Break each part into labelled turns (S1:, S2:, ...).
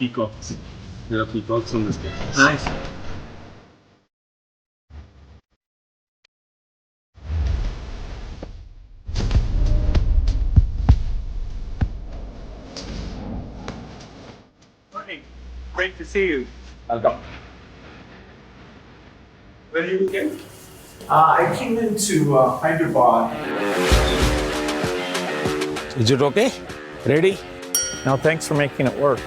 S1: peacocks. There are peacocks on this campus.
S2: Nice. Morning. Great to see you.
S1: Welcome.
S2: Where did you get? I came into Hyderabad.
S3: Is it okay? Ready?
S2: No, thanks for making it work.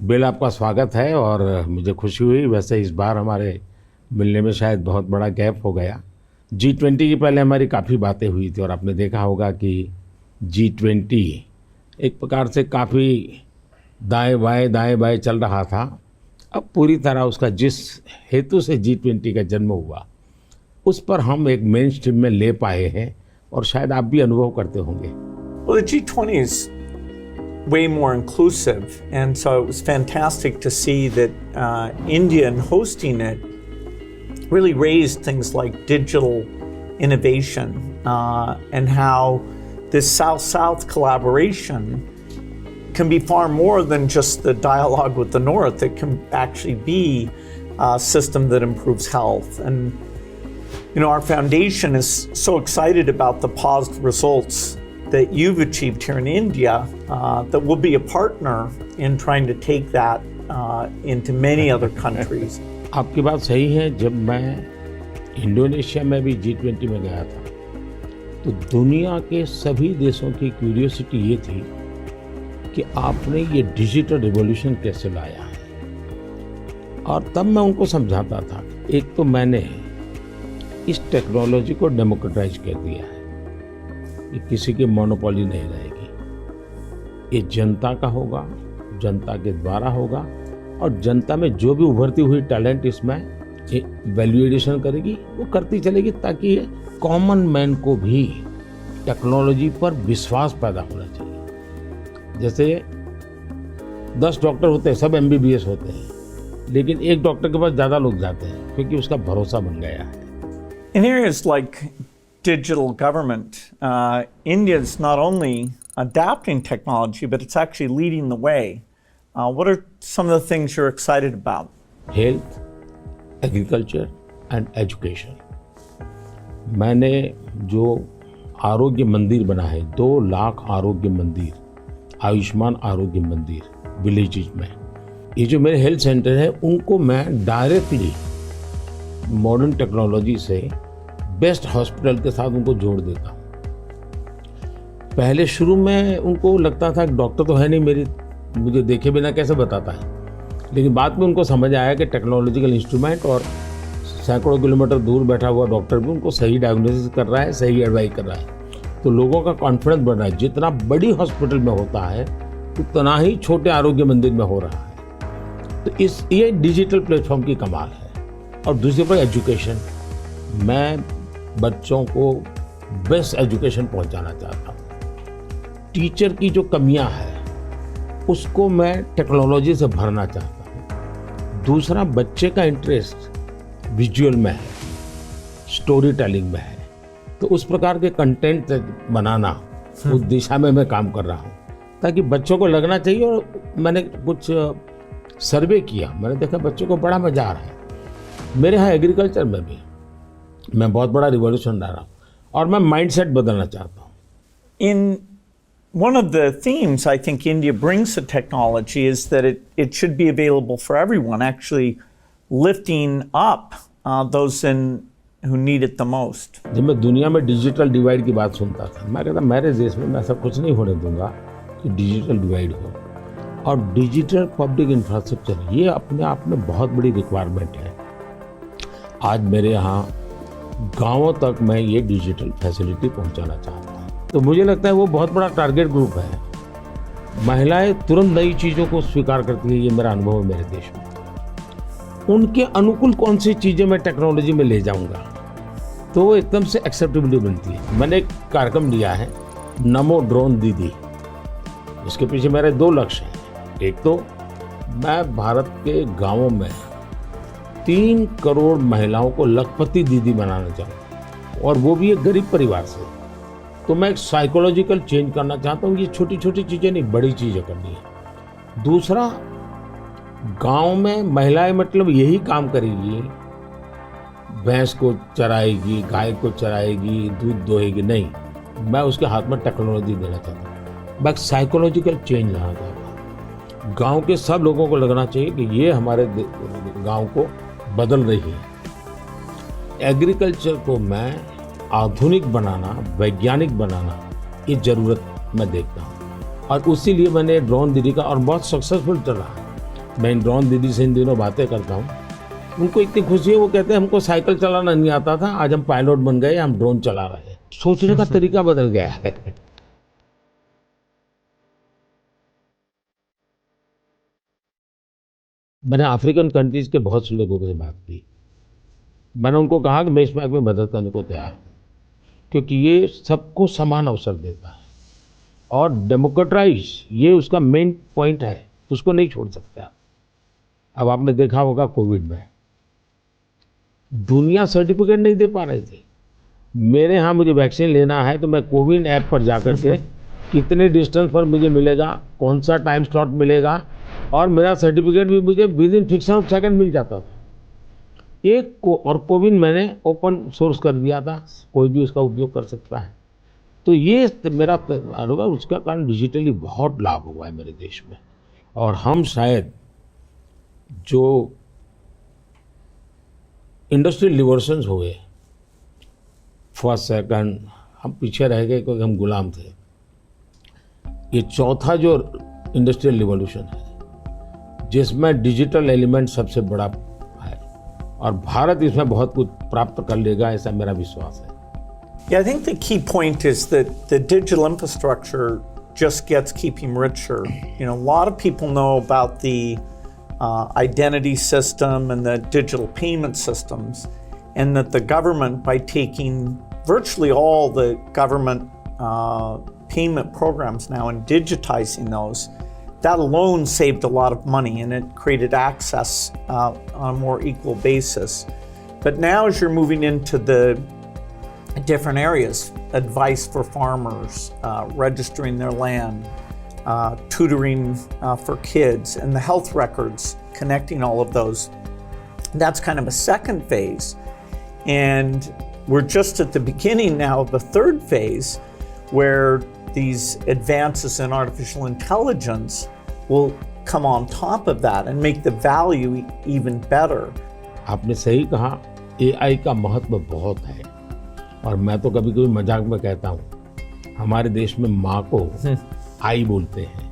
S3: Bill, आपका स्वागत है और मुझे खुशी हुई। वैसे इस बार हमारे मिलने में शायद बहुत बड़ा गैप हो गया। G20 की पहले हमारी काफ़ी बातें हुई थी और आपने देखा होगा कि G20 एक प्रकार से काफ़ी दाएं बाएं चल रहा था। अब पूरी तरह उसका जिस हेतु से G20 का जन्म हुआ उस पर हम एक मेन स्ट्रीम में ले पाए हैं और शायद आप भी अनुभव करते होंगे।
S2: Well, the G20 is way more inclusive, and so it was fantastic to see that India, in hosting it, really raised things like digital innovation and how this South-South collaboration can be far more than just the dialogue with the North. It can actually be a system that improves health. And you know, our foundation is so excited about the positive results that you've achieved here in India that we'll be a partner in trying to take that into many other countries.
S3: आपकी बात सही है। जब मैं Indonesia में भी G20 में गया था तो दुनिया के सभी देशों की क्यूरियोसिटी ये थी कि आपने ये डिजिटल रिवॉल्यूशन कैसे लाया है। और तब मैं उनको समझाता था, एक तो मैंने इस टेक्नोलॉजी को डेमोक्रेटाइज कर दिया है, ये किसी की मोनोपोली नहीं रहेगी, ये जनता का होगा, जनता के द्वारा होगा और जनता में जो भी उभरती हुई टैलेंट इसमें वैल्यू एडिशन करेगी वो करती चलेगी, ताकि कॉमन मैन को भी टेक्नोलॉजी पर विश्वास पैदा होना चाहिए। जैसे 10 डॉक्टर होते हैं, सब MBBS होते हैं, लेकिन एक डॉक्टर के पास ज़्यादा लोग जाते हैं क्योंकि उसका भरोसा बन गया है।
S2: In areas like digital government, India is not only adapting technology, but it's actually leading the way. What are some of the things you're excited about?
S3: Health, agriculture and education. मैंने जो आरोग्य मंदिर बना है, 2 लाख आरोग्य मंदिर, आयुष्मान आरोग्य मंदिर विलेजेस में, ये जो मेरे हेल्थ सेंटर है उनको मैं डायरेक्टली मॉडर्न टेक्नोलॉजी से बेस्ट हॉस्पिटल के साथ उनको जोड़ देता हूँ। पहले शुरू में उनको लगता था कि डॉक्टर तो है नहीं, मुझे देखे बिना कैसे बताता है, लेकिन बाद में उनको समझ आया कि टेक्नोलॉजिकल इंस्ट्रूमेंट और सैकड़ों किलोमीटर दूर बैठा हुआ डॉक्टर भी उनको सही डायग्नोसिस कर रहा है, सही एडवाइस कर रहा है। तो लोगों का कॉन्फिडेंस बढ़ रहा है। जितना बड़ी हॉस्पिटल में होता है उतना ही छोटे आरोग्य मंदिर में हो रहा है। तो ये डिजिटल प्लेटफॉर्म की कमाल है। और दूसरे पर एजुकेशन, मैं बच्चों को बेस्ट एजुकेशन पहुंचाना चाहता हूँ। टीचर की जो कमियां हैं उसको मैं टेक्नोलॉजी से भरना चाहता हूँ। दूसरा, बच्चे का इंटरेस्ट विजुअल में है, स्टोरी टेलिंग में है, तो उस प्रकार के कंटेंट बनाना, उस दिशा में मैं काम कर रहा हूँ ताकि बच्चों को लगना चाहिए। और मैंने कुछ सर्वे किया, मैंने देखा बच्चों को बड़ा मजा आ रहा है। मेरे यहाँ एग्रीकल्चर में भी मैं बहुत बड़ा रिवॉल्यूशन ला रहा हूँ और मैं माइंडसेट बदलना चाहता हूँ।
S2: In one of the themes I think India brings to technology is that it should be available for everyone, actually lifting up those who need it the most.
S3: जब मैं दुनिया में डिजिटल डिवाइड की बात सुनता था, मैं कहता मेरे देश में मैं ऐसा कुछ नहीं होने दूंगा कि डिजिटल डिवाइड हो। और डिजिटल पब्लिक इंफ्रास्ट्रक्चर ये अपने आप में बहुत बड़ी रिक्वायरमेंट है। आज मेरे यहाँ गांवों तक मैं ये डिजिटल फैसिलिटी पहुंचाना चाहता हूँ। तो मुझे लगता है वो बहुत बड़ा टारगेट ग्रुप है। महिलाएं तुरंत नई चीज़ों को स्वीकार करती है, ये मेरा अनुभव है मेरे देश में। उनके अनुकूल कौन सी चीज़ें मैं टेक्नोलॉजी में ले जाऊंगा तो वो एकदम से एक्सेप्टेबिलिटी बनती है। मैंने एक कार्यक्रम लिया है, नमो ड्रोन दीदी। इसके पीछे मेरे 2 लक्ष्य हैं। एक तो मैं भारत के गांवों में 3 करोड़ महिलाओं को लखपति दीदी बनाना चाहूँ, और वो भी एक गरीब परिवार से। तो मैं एक साइकोलॉजिकल चेंज करना चाहता हूँ। ये छोटी छोटी चीज़ें नहीं, बड़ी चीज़ें करनी है। दूसरा, गांव में महिलाएं मतलब यही काम करेगी, भैंस को चराएगी, गाय को चराएगी, दूध दोहेगी, नहीं। मैं उसके हाथ में टेक्नोलॉजी देना चाहता हूँ। मैं साइकोलॉजिकल चेंज लाना चाहता हूँ। गांव के सब लोगों को लगना चाहिए कि ये हमारे गांव को बदल रही है। एग्रीकल्चर को मैं आधुनिक बनाना, वैज्ञानिक बनाना, ये ज़रूरत मैं देखता हूँ। और उसी लिए मैंने ड्रोन दीदी का, और बहुत सक्सेसफुल चल रहा है। मैं इन ड्रोन दीदी से इन दिनों बातें करता हूँ, उनको इतनी खुशी है। वो कहते हैं हमको साइकिल चलाना नहीं आता था, आज हम पायलट बन गए, हम ड्रोन चला रहे हैं। सोचने का तरीका बदल गया है। मैंने अफ्रीकन कंट्रीज के बहुत से लोगों से बात की। मैंने उनको कहा कि मैं इसमें आपकी मदद करने को तैयार हूँ, क्योंकि ये सबको समान अवसर देता है और डेमोक्रेटाइज, ये उसका मेन पॉइंट है, उसको नहीं छोड़ सकता। अब आपने देखा होगा कोविड में दुनिया सर्टिफिकेट नहीं दे पा रहे थे। मेरे यहाँ मुझे वैक्सीन लेना है तो मैं कोविन ऐप पर जाकर के कितने डिस्टेंस पर मुझे मिलेगा, कौन सा टाइम स्लॉट मिलेगा, और मेरा सर्टिफिकेट भी मुझे within fraction of second मिल जाता था। और कोविन मैंने ओपन सोर्स कर दिया था, कोई भी उसका उपयोग कर सकता है। तो ये मेरा होगा, उसका कारण डिजिटली बहुत लाभ हुआ है मेरे देश में। और हम शायद जो इंडस्ट्रियल रिवॉल्यूशंस हुए, फर्स्ट सेकंड, हम पीछे रह गए क्योंकि हम गुलाम थे। ये चौथा जो इंडस्ट्रियल रिवॉल्यूशन है, जिसमें डिजिटल एलिमेंट सबसे बड़ा है, और भारत इसमें बहुत कुछ प्राप्त कर लेगा, ऐसा मेरा विश्वास है।
S2: Yeah, I think the key point is that the digital infrastructure just gets keeping richer. You know, a lot of people know about the identity system and the digital payment systems, and that the government, by taking virtually all the government payment programs now and digitizing those, that alone saved a lot of money, and it created access on a more equal basis. But now as you're moving into the different areas, advice for farmers, registering their land, tutoring for kids, and the health records, connecting all of those. That's kind of a second phase. And we're just at the beginning now of the third phase, where these advances in artificial intelligence will come on top of that and make the value even better.
S3: आपने सही कहा, AI का महत्व बहुत है। और मैं तो कभी कभी मजाक में कहता हूँ, हमारे देश में माँ को आई बोलते हैं,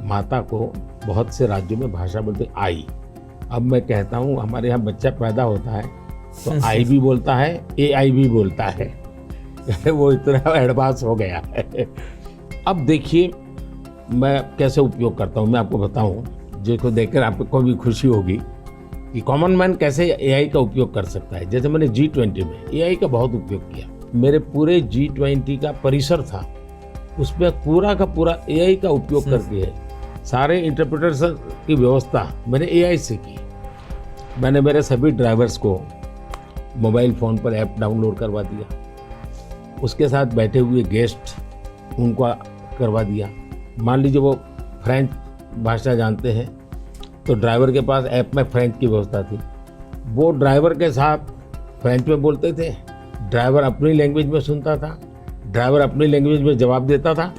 S3: माता को बहुत से राज्यों में भाषा बोलते हैं आई। अब मैं कहता हूँ हमारे यहाँ बच्चा पैदा होता है तो आई भी बोलता है, AI भी बोलता है। वो इतना एडवांस हो गया है। अब देखिए मैं कैसे उपयोग करता हूँ, मैं आपको बताऊँ, जिसको देखकर आपको भी खुशी होगी कि कॉमन मैन कैसे AI का उपयोग कर सकता है। जैसे मैंने G20 में AI का बहुत उपयोग किया। मेरे पूरे G20 का परिसर था, उसमें पूरा का पूरा AI का उपयोग करके सारे इंटरप्रिटेशन की व्यवस्था मैंने AI से की। मैंने मेरे सभी ड्राइवर्स को मोबाइल फ़ोन पर ऐप डाउनलोड करवा दिया, उसके साथ बैठे हुए गेस्ट उनको करवा दिया। मान लीजिए वो फ्रेंच भाषा जानते हैं तो ड्राइवर के पास ऐप में फ्रेंच की व्यवस्था थी, वो ड्राइवर के साथ फ्रेंच में बोलते थे, ड्राइवर अपनी लैंग्वेज में सुनता था, ड्राइवर अपनी लैंग्वेज में जवाब देता था।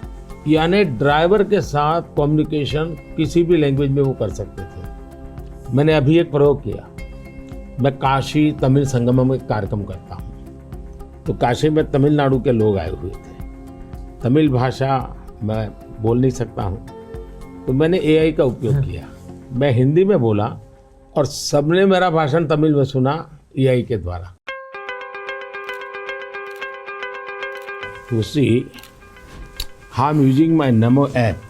S3: यानी ड्राइवर के साथ कम्युनिकेशन किसी भी लैंग्वेज में वो कर सकते थे। मैंने अभी एक प्रयोग किया, मैं काशी तमिल संगमम में कार्यक्रम करता हूँ, तो काशी में तमिलनाडु के लोग आए हुए थे, तमिल भाषा मैं बोल नहीं सकता हूँ, तो मैंने AI का उपयोग किया। मैं हिंदी में बोला और सबने मेरा भाषण तमिल में सुना AI के द्वारा। तो सी I am using my NaMo app,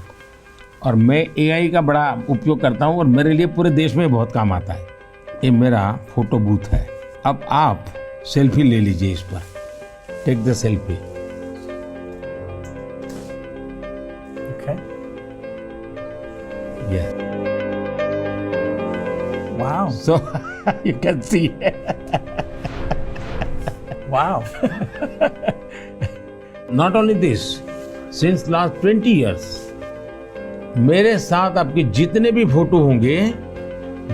S3: और मैं AI का बड़ा उपयोग करता हूँ और मेरे लिए पूरे देश में बहुत काम आता है। ये मेरा फोटो बूथ है। अब आप सेल्फी ले लीजिए इस पर, take the selfie.
S2: Okay.
S3: Yeah.
S2: Wow.
S3: So you can see.
S2: Wow.
S3: Not only this, since last 20 years मेरे साथ आपके जितने भी फोटो होंगे,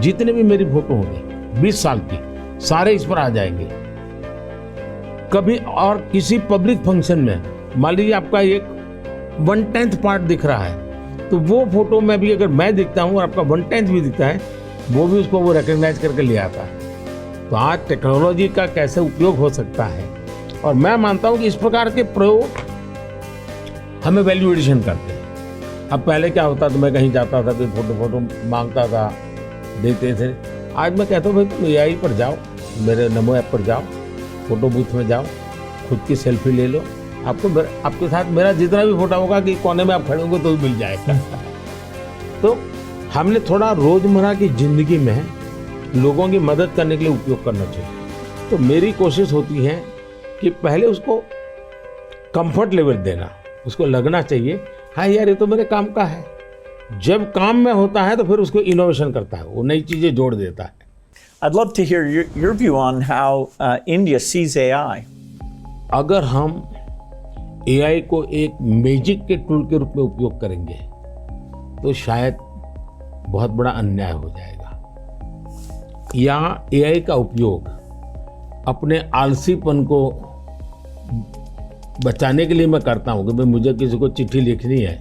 S3: जितने भी मेरी फोटो होंगे 20 साल की, सारे इस पर आ जाएंगे। कभी और किसी पब्लिक फंक्शन में मान लीजिए आपका एक 1/10 पार्ट दिख रहा है, तो वो फोटो में भी अगर मैं दिखता हूँ और आपका 1/10 भी दिखता है, वो भी उसको वो रिकग्नाइज करके ले आता है। तो आज टेक्नोलॉजी का कैसे उपयोग हो सकता है, और मैं मानता हूँ कि इस प्रकार के प्रयोग हमें वैल्यू एडिशन करते हैं। अब पहले क्या होता था, मैं कहीं जाता था तो फोटो मांगता था, देते थे। आज मैं कहता हूँ भाई तुम AI पर जाओ, मेरे नमो ऐप पर जाओ, फोटो बूथ में जाओ, खुद की सेल्फी ले लो, आपके साथ मेरा जितना भी फोटो होगा कि कोने में आप खड़े होंगे तो मिल जाएगा। तो हमने थोड़ा रोजमर्रा की जिंदगी में लोगों की मदद करने के लिए उपयोग करना चाहिए। तो मेरी कोशिश होती है कि पहले उसको कंफर्ट लेवल देना, उसको लगना चाहिए हाँ यार ये तो मेरे काम का है। जब काम में होता है तो फिर उसको इनोवेशन करता है, वो नई चीजें जोड़ देता है।
S2: I'd love to hear your view on how India sees AI.
S3: अगर हम AI को एक मैजिक के टूल के रूप में उपयोग करेंगे तो शायद बहुत बड़ा अन्याय हो जाएगा। या AI का उपयोग अपने आलसीपन को बचाने के लिए मैं करता हूँ कि भाई मुझे किसी को चिट्ठी लिखनी है,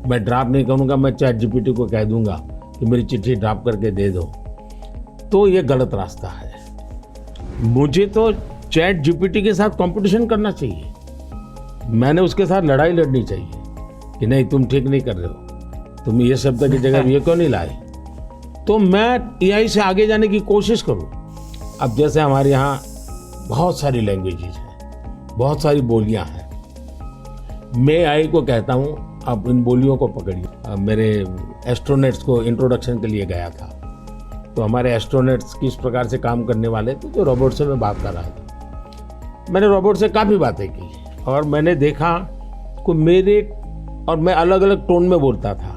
S3: मैं ड्राफ्ट नहीं करूँगा, मैं ChatGPT को कह दूंगा कि मेरी चिट्ठी ड्राफ्ट करके दे दो, तो ये गलत रास्ता है। मुझे तो ChatGPT के साथ कंपटीशन करना चाहिए, मैंने उसके साथ लड़ाई लड़नी चाहिए कि नहीं तुम ठीक नहीं कर रहे हो, तुम ये शब्द की जगह ये क्यों नहीं लाए। तो मैं AI से आगे जाने की कोशिश करूँ। अब जैसे हमारे यहाँ बहुत सारी लैंग्वेजेस हैं, बहुत सारी बोलियां हैं, मैं AI को कहता हूँ आप इन बोलियों को पकड़िए। मेरे एस्ट्रोनॉट्स को इंट्रोडक्शन के लिए गया था, तो हमारे एस्ट्रोनॉट्स किस प्रकार से काम करने वाले थे, तो रोबोट से मैं बात कर रहा था। मैंने रोबोट से काफ़ी बातें की और मैंने देखा कि मैं अलग अलग टोन में बोलता था,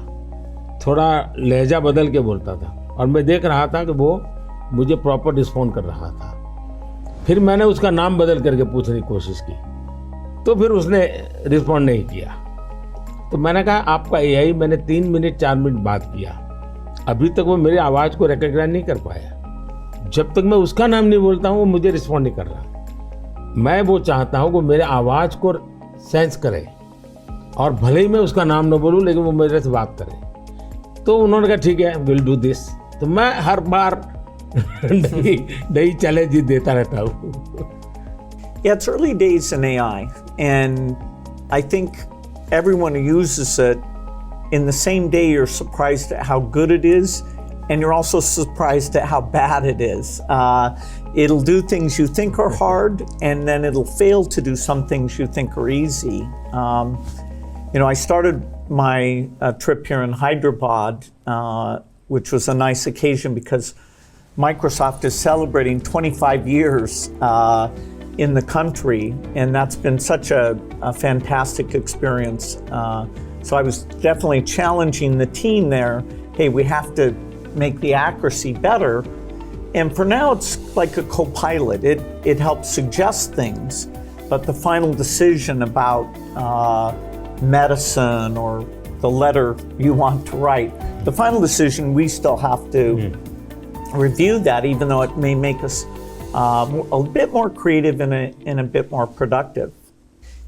S3: थोड़ा लहजा बदल के बोलता था, और मैं देख रहा था कि वो मुझे प्रॉपर रिस्पॉन्ड कर रहा था। फिर मैंने उसका नाम बदल करके पूछने की कोशिश की, तो फिर उसने रिस्पॉन्ड नहीं किया। तो मैंने कहा आपका AI, मैंने 3 मिनट 4 मिनट बात किया, अभी तक वो मेरी आवाज़ को रिकॉग्नाइज नहीं कर पाया। जब तक मैं उसका नाम नहीं बोलता हूँ वो मुझे रिस्पॉन्ड नहीं कर रहा। मैं वो चाहता हूँ कि मेरे आवाज़ को सेंस करे, और भले ही मैं उसका नाम न बोलूँ लेकिन वो मेरे से बात करे। तो उन्होंने कहा ठीक है विल डू दिस। तो मैं हर बार नई चैलेंज देता रहता हूँ।
S2: Yeah, it's early days in AI, and I think everyone who uses it, in the same day you're surprised at how good it is, and you're also surprised at how bad it is. It'll do things you think are hard, and then it'll fail to do some things you think are easy. I started my trip here in Hyderabad, which was a nice occasion because Microsoft is celebrating 25 years in the country, and that's been such a fantastic experience. So I was definitely challenging the team there. Hey, we have to make the accuracy better. And for now, it's like a co-pilot. It helps suggest things, but the final decision about medicine or the letter you want to write, the final decision, we still have to review that, even though it may make us a bit more creative and a bit more productive.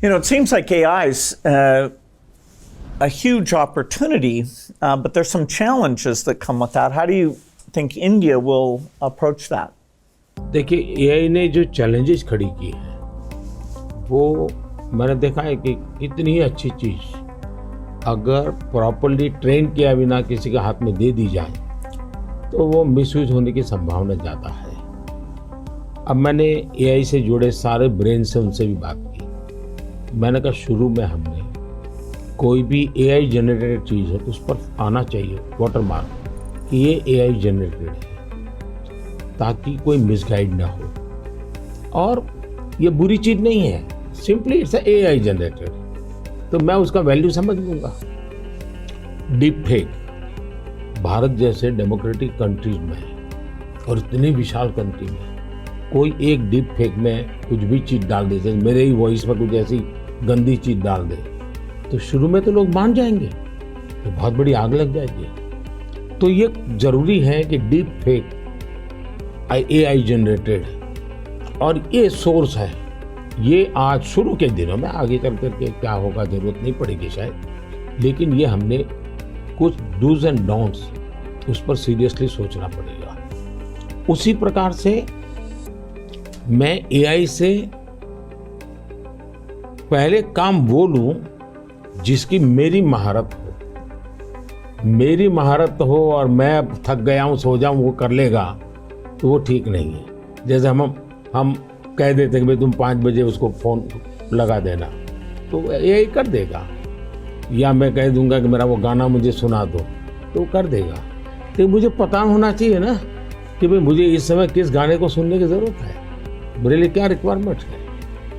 S2: It seems like AI is a huge opportunity, but there's some challenges that come with that. How do you think India will approach that?
S3: देखिए, AI ने जो challenges खड़ी की हैं, वो मैंने देखा है कि कितनी अच्छी चीज़ अगर प्रॉपर्ली ट्रेन किया बिना किसी के हाथ में दे दी जाए तो वो मिसयूज होने की संभावना ज़्यादा है। अब मैंने AI से जुड़े सारे ब्रेन से उनसे भी बात की। मैंने कहा शुरू में हमने कोई भी AI जनरेटेड चीज़ है तो उस पर आना चाहिए वाटरमार्क कि ये AI जनरेटेड है, ताकि कोई मिसगाइड ना हो। और ये बुरी चीज़ नहीं है, सिंपली इट्स AI जनरेटेड, तो मैं उसका वैल्यू समझ लूँगा। डीप फेक भारत जैसे डेमोक्रेटिक कंट्रीज में और इतनी विशाल कंट्री में कोई एक डीप फेक में कुछ भी चीज़ डाल देते, मेरे ही वॉइस में कुछ ऐसी गंदी चीज़ डाल दे तो शुरू में तो लोग मान जाएंगे, तो बहुत बड़ी आग लग जाएगी। तो ये ज़रूरी है कि डीप फेक AI जनरेटेड और ये सोर्स है, ये आज शुरू के दिनों में, आगे चल करके क्या होगा ज़रूरत नहीं पड़ेगी शायद, लेकिन ये हमने कुछ डूज एंड डोंट्स उस पर सीरियसली सोचना पड़ेगा। उसी प्रकार से मैं AI से पहले काम वो लूँ जिसकी मेरी महारत हो। मेरी महारत हो और मैं थक गया हूँ सो जाऊँ वो कर लेगा, तो वो ठीक नहीं है। जैसे हम कह देते कि भाई तुम 5 बजे उसको फ़ोन लगा देना, तो AI कर देगा, या मैं कह दूंगा कि मेरा वो गाना मुझे सुना दो, तो वो कर देगा। तो मुझे पता होना चाहिए ना कि भाई मुझे इस समय किस गाने को सुनने की ज़रूरत है, मेरे लिए क्या रिक्वायरमेंट है।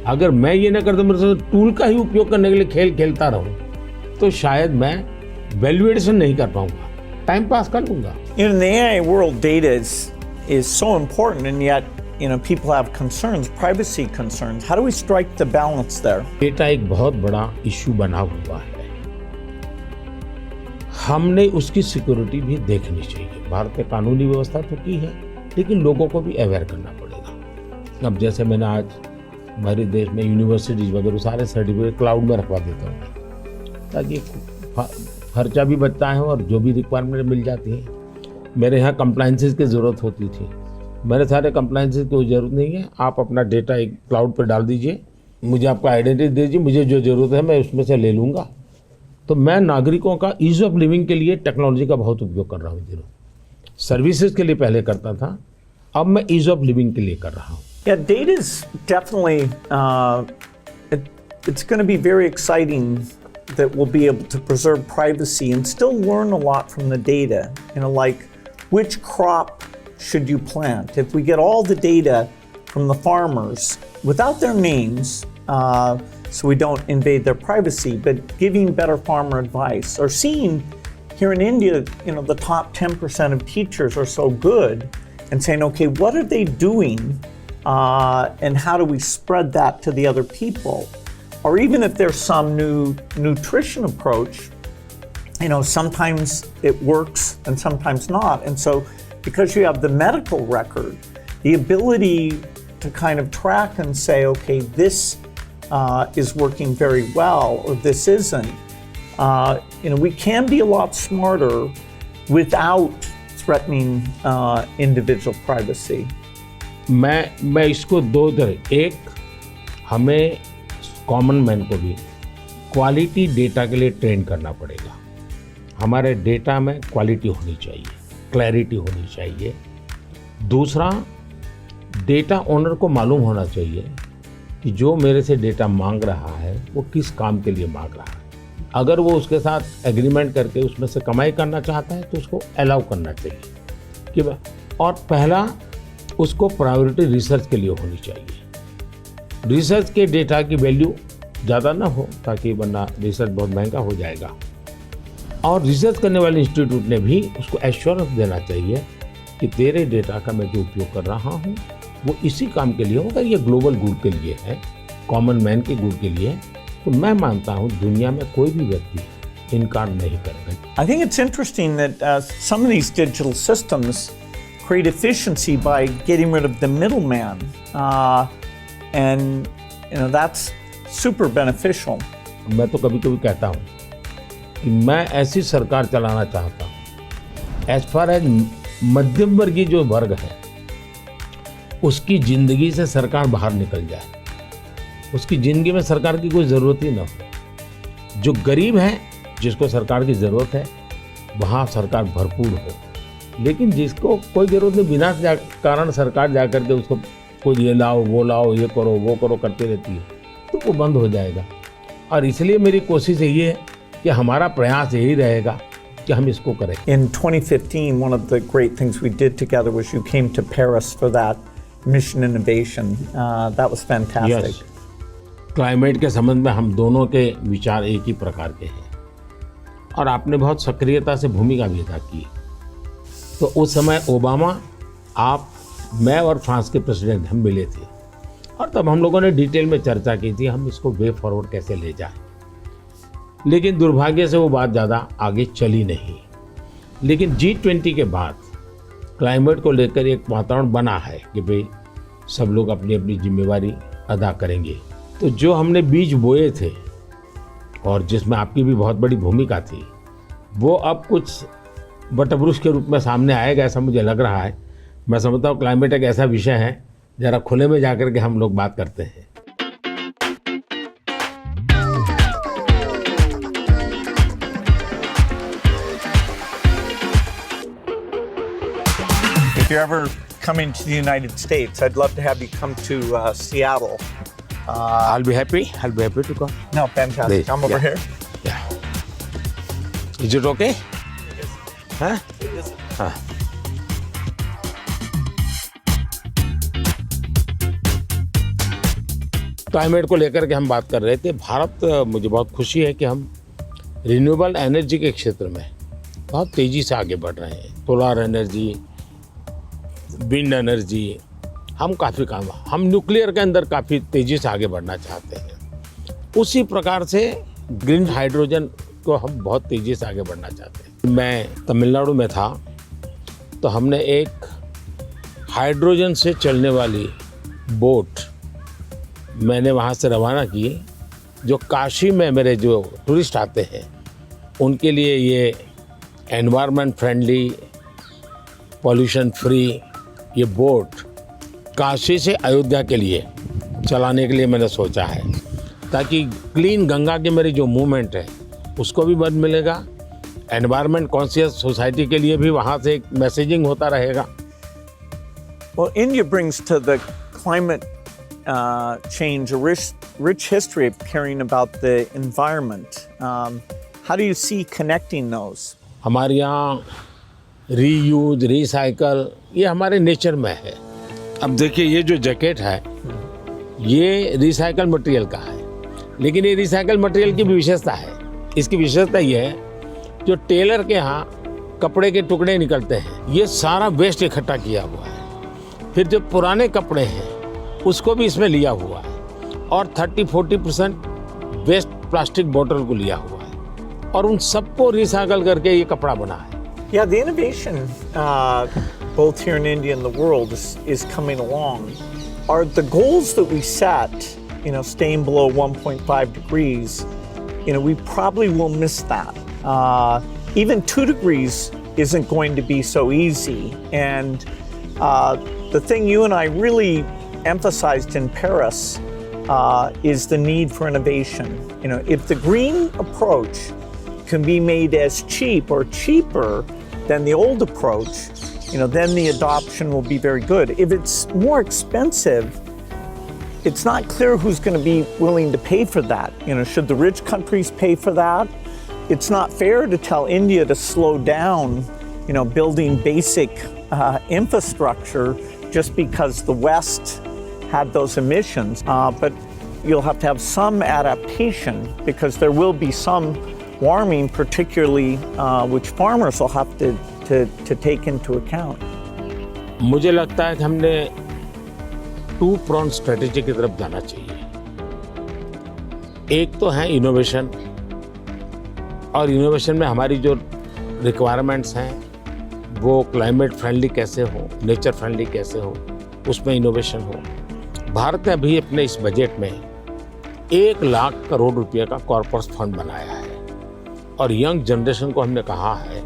S3: अगर मैं ये ना करता, मेरे से टूल का ही उपयोग करने के लिए खेल खेलता रहूँ, तो शायद मैं वैल्यूएशन नहीं कर पाऊंगा, टाइम पास कर लूँगा।
S2: In the AI world, data is so important, and yet, people have concerns, privacy concerns. How do we strike the balance there?
S3: Data एक बहुत बड़ा इश्यू बना हुआ है, हमने उसकी सिक्योरिटी भी देखनी चाहिए। भारत में कानूनी व्यवस्था तो की है, लेकिन लोगों को भी अवेयर करना पड़ेगा। अब जैसे मैंने आज हमारे देश में यूनिवर्सिटीज वगैरह सारे सर्टिफिकेट क्लाउड में रखवा देता हूँ, ताकि खर्चा भी बचता है और जो भी रिक्वायरमेंट मिल जाती है। मेरे यहाँ कंप्लाइंसेस की ज़रूरत होती थी, मेरे सारे कंप्लाइंसेस की कोई ज़रूरत नहीं है, आप अपना डेटा एक क्लाउड पर डाल दीजिए, मुझे आपका आइडेंटिटी दीजिए, मुझे जो ज़रूरत है मैं उसमें से ले लूँगा। तो मैं नागरिकों का ईज़ ऑफ लिविंग के लिए टेक्नोलॉजी का बहुत उपयोग कर रहा हूँ। दिनों सर्विसेज के लिए पहले करता था, अब मैं ईज़ ऑफ लिविंग के लिए कर रहा हूँ।
S2: Yeah, data is definitely, it's going to be very exciting that we'll be able to preserve privacy and still learn a lot from the data. Like which crop should you plant? If we get all the data from the farmers without their names, so we don't invade their privacy, but giving better farmer advice, or seeing here in India, the top 10% of teachers are so good, and saying, okay, what are they doing? And how do we spread that to the other people? Or even if there's some new nutrition approach, sometimes it works and sometimes not. And so because you have the medical record, the ability to kind of track and say, okay, this is working very well, or this isn't. We can be a lot smarter without threatening individual privacy.
S3: मैं इसको दो तरह, एक हमें common man को भी quality data के लिए ट्रेन करना पड़ेगा। हमारे डेटा में क्वालिटी होनी चाहिए, क्लैरिटी होनी चाहिए। दूसरा, डेटा ओनर को मालूम होना चाहिए कि जो मेरे से डेटा मांग रहा है वो किस काम के लिए मांग रहा है। अगर वो उसके साथ एग्रीमेंट करके उसमें से कमाई करना चाहता है तो उसको अलाउ करना चाहिए कि और पहला, उसको प्रायोरिटी रिसर्च के लिए होनी चाहिए। रिसर्च के डेटा की वैल्यू ज़्यादा ना हो, ताकि वरना रिसर्च बहुत महंगा हो जाएगा। और रिसर्च करने वाले इंस्टीट्यूट ने भी उसको एश्योरेंस देना चाहिए कि तेरे डेटा का मैं जो उपयोग कर रहा हूँ वो इसी काम के लिए होगा, ये ग्लोबल गुड के लिए है, कॉमन मैन के गुड के लिए। तो मैं मानता हूँ दुनिया में कोई भी व्यक्ति इनकार नहीं करेगा।
S2: I think it's interesting that some of these digital systems create efficiency by getting rid of the middleman, and that's super beneficial.
S3: मैं तो कभी-कभी कहता हूँ कि मैं ऐसी सरकार चलाना चाहता हूँ, एज फार एज मध्यम वर्गीय जो वर्ग है उसकी जिंदगी से सरकार बाहर निकल जाए, उसकी जिंदगी में सरकार की कोई ज़रूरत ही ना हो। जो गरीब है, जिसको सरकार की ज़रूरत है, वहाँ सरकार भरपूर हो। लेकिन जिसको कोई ज़रूरत नहीं, बिना कारण सरकार जा कर के उसको कोई ये लाओ वो लाओ, ये करो वो करो करती रहती है, तो वो बंद हो जाएगा। और इसलिए मेरी कोशिश यही है कि हमारा प्रयास यही रहेगा कि हम इसको करें।
S2: In 2015, one of the great things we did together was you came to Paris for that mission innovation. That was fantastic.
S3: Yes. Climate के संबंध में हम दोनों के विचार एक ही प्रकार के हैं और आपने बहुत सक्रियता से भूमिका भी अदा की। तो उस समय ओबामा, आप, मैं और फ्रांस के प्रेसिडेंट हम मिले थे और तब हम लोगों ने डिटेल में चर्चा की थी हम इसको वे फॉरवर्ड कैसे ले जाएं। लेकिन दुर्भाग्य से वो बात ज़्यादा आगे चली नहीं। लेकिन G20 के बाद क्लाइमेट को लेकर एक वातावरण बना है कि भाई सब लोग अपनी अपनी जिम्मेवारी अदा करेंगे। तो जो हमने बीज बोए थे और जिसमें आपकी भी बहुत बड़ी भूमिका थी, वो अब कुछ वटवृक्ष के रूप में सामने आएगा ऐसा मुझे लग रहा है। मैं समझता हूँ क्लाइमेट एक ऐसा विषय है जरा खुले में जाकर के हम लोग बात करते हैं।
S2: If you're ever coming to the United States, I'd love to have you come to Seattle.
S3: I'll be happy to come.
S2: No, fantastic.
S3: Please,
S2: Come over
S3: yeah.
S2: here.
S3: Yeah. Is it okay? हाँ? हाँ. Climate को लेकर के हम बात कर रहे थे। भारत, मुझे बहुत खुशी है कि हम रिन्यूएबल एनर्जी के क्षेत्र में बहुत तेज़ी से आगे बढ़ रहे हैं। सोलर एनर्जी, विंड एनर्जी, हम काफ़ी काम, हम न्यूक्लियर के अंदर काफ़ी तेज़ी से आगे बढ़ना चाहते हैं। उसी प्रकार से ग्रीन हाइड्रोजन को हम बहुत तेज़ी से आगे बढ़ना चाहते हैं। मैं तमिलनाडु में था तो हमने एक हाइड्रोजन से चलने वाली बोट मैंने वहाँ से रवाना की, जो काशी में मेरे जो टूरिस्ट आते हैं उनके लिए ये एनवायरनमेंट फ्रेंडली, पॉल्यूशन फ्री ये बोट काशी से अयोध्या के लिए चलाने के लिए मैंने सोचा है, ताकि क्लीन गंगा की मेरी जो मूवमेंट है उसको भी मदद मिलेगा। एनवायरनमेंट कॉन्शियस सोसाइटी के लिए भी वहाँ से एक मैसेजिंग होता रहेगा।
S2: Well, India brings to the climate change a rich history of caring about the environment. How do you see connecting those?
S3: हमारे यहाँ रीयूज, रिसाइकल ये हमारे नेचर में है। अब देखिए ये जो जैकेट है ये रिसाइकल मटेरियल का है, लेकिन ये रिसाइकल मटेरियल की भी विशेषता है। इसकी विशेषता ये है, जो टेलर के यहाँ कपड़े के टुकड़े निकलते हैं ये सारा वेस्ट इकट्ठा किया हुआ है। फिर जो पुराने कपड़े हैं उसको भी इसमें लिया हुआ है, और 30-40% वेस्ट प्लास्टिक बोतल को लिया हुआ है, और उन सबको रिसाइकल करके ये कपड़ा बना है।
S2: Yeah, the innovation both here in India and the world is coming along. Are the goals that we set, staying below 1.5 degrees, we probably will miss that. Even 2 degrees isn't going to be so easy. And the thing you and I really emphasized in Paris is the need for innovation. If the green approach can be made as cheap or cheaper than the old approach, then the adoption will be very good. If it's more expensive, it's not clear who's going to be willing to pay for that. Should the rich countries pay for that? It's not fair to tell India to slow down, building basic infrastructure just because the West had those emissions. But you'll have to have some adaptation, because there will be some warming, particularly which farmers will have to take into account.
S3: मुझे लगता है कि हमने 2-pronged strategy की तरफ जाना चाहिए। एक तो है इनोवेशन, और इनोवेशन में हमारी जो रिक्वायरमेंट्स हैं वो क्लाइमेट फ्रेंडली कैसे हो, नेचर फ्रेंडली कैसे हो, उसमें इनोवेशन हो। भारत ने अभी अपने इस बजट में 1 लाख करोड़ रुपए का कॉर्पस फंड बनाया है, और यंग जनरेशन को हमने कहा है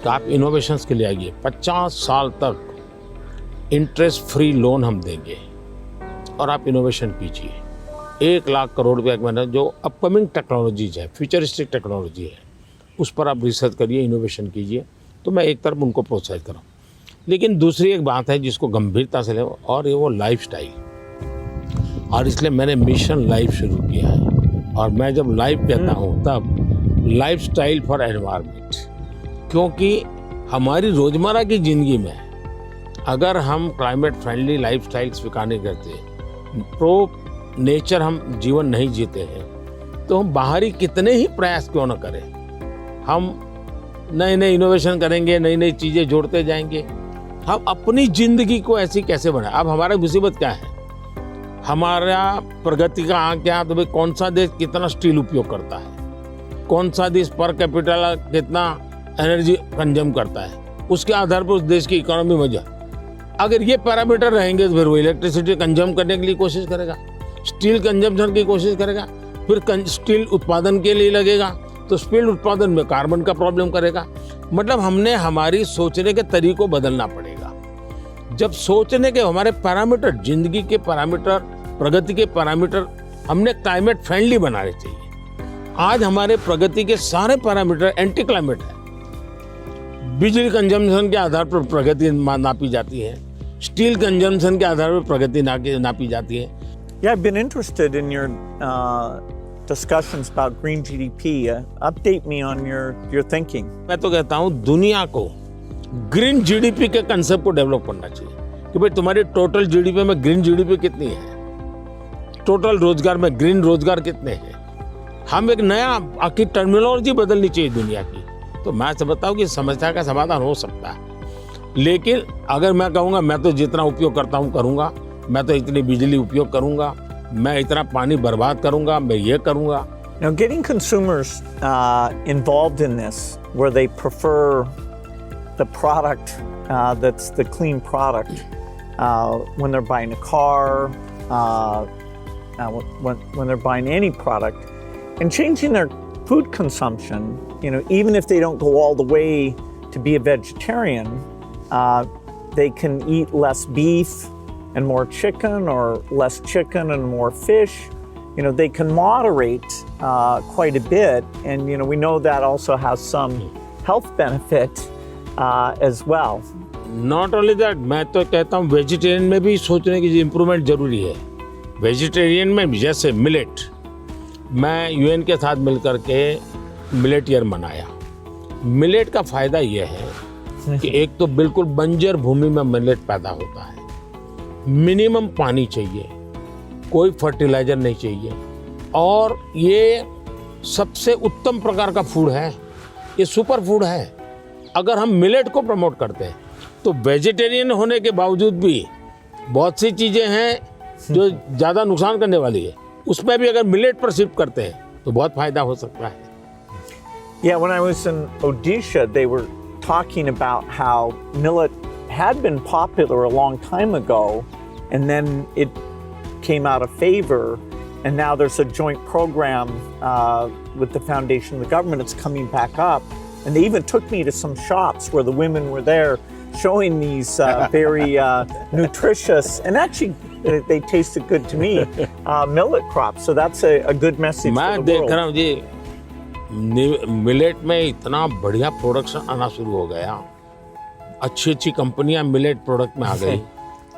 S3: कि आप इनोवेशंस के लिए आइए। 50 साल तक इंटरेस्ट फ्री लोन हम देंगे और आप इनोवेशन कीजिए। 1 लाख करोड़ रुपये का जो अपकमिंग टेक्नोलॉजीज है, फ्यूचरिस्टिक टेक्नोलॉजी है, उस पर आप रिसर्च करिए, इनोवेशन कीजिए। तो मैं एक तरफ उनको प्रोत्साहित करूँ, लेकिन दूसरी एक बात है जिसको गंभीरता से ले, और ये वो लाइफस्टाइल। और इसलिए मैंने मिशन लाइफ शुरू किया है, और मैं जब लाइफ कहता हूँ तब लाइफस्टाइल फॉर एनवायरनमेंट, क्योंकि हमारी रोज़मर्रा की ज़िंदगी में अगर हम क्लाइमेट फ्रेंडली लाइफस्टाइल स्वीकार नहीं करते, प्रो नेचर हम जीवन नहीं जीते हैं, तो हम बाहरी कितने ही प्रयास क्यों न करें, हम नए नए इनोवेशन करेंगे, नई नई चीज़ें जोड़ते जाएंगे, हम अपनी ज़िंदगी को ऐसी कैसे बनाएं। अब हमारा मुसीबत क्या है, हमारा प्रगति का आंक क्या है तो भाई कौन सा देश कितना स्टील उपयोग करता है, कौन सा देश पर कैपिटल कितना एनर्जी कंज्यूम करता है, उसके आधार पर उस देश की इकोनॉमी में जा। अगर ये पैरामीटर रहेंगे तो फिर वो इलेक्ट्रिसिटी कंज्यूम करने के लिए कोशिश करेगा, स्टील कंजम्पशन की कोशिश करेगा, फिर स्टील उत्पादन के लिए लगेगा तो स्टील उत्पादन में कार्बन का प्रॉब्लम करेगा। मतलब हमने हमारी सोचने के तरीकों बदलना पड़ेगा। जब सोचने के हमारे पैरामीटर, जिंदगी के पैरामीटर, प्रगति के पैरामीटर हमने क्लाइमेट फ्रेंडली बनाने चाहिए। आज हमारे प्रगति के सारे पैरामीटर एंटी क्लाइमेट है। बिजली कंजम्पशन के आधार पर प्रगति नापी जाती है, स्टील कंजम्पशन के आधार पर प्रगति नापी जाती है।
S2: Yeah, I've been interested in your discussions about green GDP. Update me on your thinking.
S3: मैं तो कहता हूँ दुनिया को ग्रीन जीडीपी के कंसेप्ट को डेवलप करना चाहिए कि भाई तुम्हारी टोटल जीडीपी में ग्रीन जीडीपी कितनी है, टोटल रोजगार में ग्रीन रोजगार कितने हैं। हम एक नया आखिर टर्मिनोलॉजी बदलनी चाहिए दुनिया की। तो मैं समझता हूँ कि समस्या का समाधान हो सकता है। लेकिन अगर मैं कहूँगा मैं तो जितना उपयोग करता हूँ करूँगा, मैं तो इतनी बिजली उपयोग करूँगा, मैं इतना पानी बर्बाद करूँगा, मैं ये करूँगा।
S2: Now, getting consumers involved in this, where they prefer the product that's the clean product when they're buying a car, when they're buying any product, and changing their food consumption. You know, even if they don't go all the way to be a vegetarian, they can eat less beef and more chicken, or less chicken and more fish. You know, they can moderate quite a bit, and you know, we know that also has some health benefit as well.
S3: Not only that, मैं तो कहता हूँ vegetarian में भी सोचने की improvement जरूरी है। वेजिटेरियन में जैसे मिलेट, मैं यूएन के साथ मिलकर के मिलेट ईयर मनाया। मिलेट का फायदा यह है कि एक तो बिल्कुल बंजर भूमि में मिलेट पैदा होता है, मिनिमम पानी चाहिए, कोई फर्टिलाइजर नहीं चाहिए, और ये सबसे उत्तम प्रकार का फूड है, ये सुपर फूड है। अगर हम मिलेट को प्रमोट करते हैं तो वेजिटेरियन होने के बावजूद भी बहुत सी चीज़ें हैं जो ज़्यादा नुकसान करने वाली है, उसमें भी अगर मिलेट पर शिफ्ट करते हैं तो बहुत फायदा हो सकता है।
S2: Yeah, when I was in Odisha, they were talking about how millet had been popular a long time ago, and then it came out of favor, and now there's a joint program with the foundation and the government. It's coming back up, and they even took me to some shops where the women were there showing these very nutritious, and actually they tasted good to me, millet crops. So that's a good message for the world.
S3: मैं देख रहा हूँ जी, millet में इतना बढ़िया production आना शुरू हो गया, अच्छी अच्छी कंपनियां मिलेट प्रोडक्ट में आ गई,